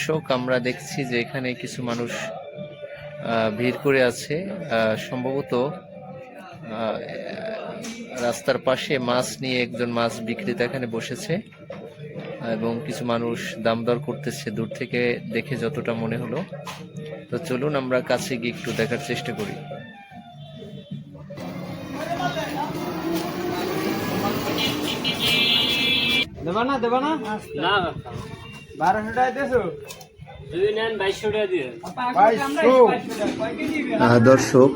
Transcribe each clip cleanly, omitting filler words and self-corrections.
দর্শক, আমরা দেখছি যে এখানে কিছু মানুষ ভিড় করে আছে। সম্ভবত রাস্তার পাশে মাছ নিয়ে একজন মাছ বিক্রেতা এখানে বসেছে এবং কিছু মানুষ দাম দর করতেছে দূর থেকে দেখে যতটা মনে হলো। তো চলুন আমরা কাছে গিয়ে একটু দেখার চেষ্টা করি। দেবা না না 1200 টাকা দিয়েছো দুই নেন 2200 টাকা দিয়ে দর্শক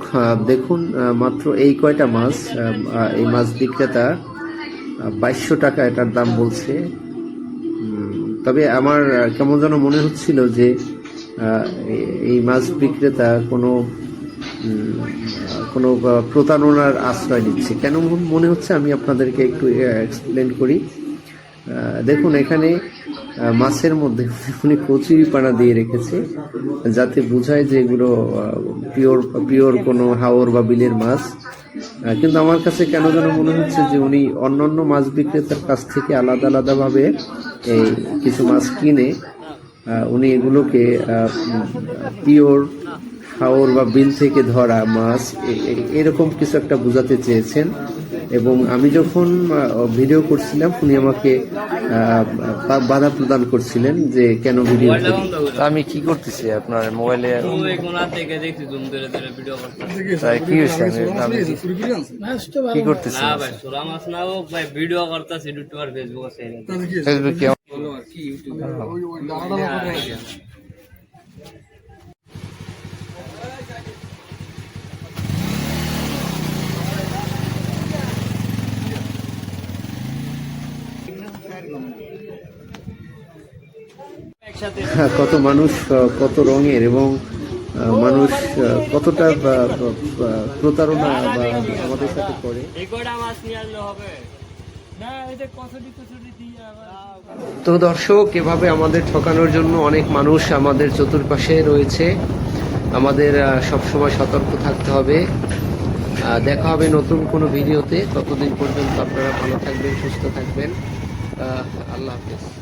দেখুন, মাত্র এই কয়টা মাছ, এই মাছ বিক্রেতা 2200 টাকা এটার দাম বলছে। তবে আমার কেমন যেন মনে হচ্ছিল যে এই মাছ বিক্রেতা কোনো প্রতারণার আশ্রয় দিচ্ছে। কেন মনে হচ্ছে আমি আপনাদেরকে একটু এক্সপ্লেন করি। দেখুন, এখানে মাছের মধ্যে উনি কচুরিপানা দিয়ে রেখেছে যাতে বোঝায় যে এগুলো পিওর কোনো হাওর বা বিলের মাছ। কিন্তু আমার কাছে কেন যেন মনে হচ্ছে যে উনি অন্যান্য মাছ বিক্রেতার কাছ থেকে আলাদাভাবে এই কিছু মাছ কিনে উনি এগুলোকে পিওর হাওর বা বিল থেকে ধরা মাছ এরকম কিছু একটা বোঝাতে চেয়েছেন। এবং আমি যখন ভিডিও করছিলাম উনি আমাকে বাধা প্রদান করছিলেন যে কেন ভিডিও করি। আমি কি করতেছি আপনার মোবাইলে কি হয়েছে, কি করতেছি ফেসবুকে কত মানুষ, কত রঙের, এবং মানুষ কতটা প্রতারণা বা আমাদের সাথে করে। তো দর্শক, এভাবে আমাদের ঠকানোর জন্য অনেক মানুষ আমাদের চতুর্পাশে রয়েছে। আমাদের সবসময় সতর্ক থাকতে হবে। দেখা হবে নতুন কোনো ভিডিওতে। ততদিন পর্যন্ত আপনারা ভালো থাকবেন, সুস্থ থাকবেন। আল্লাহ হাফেজ।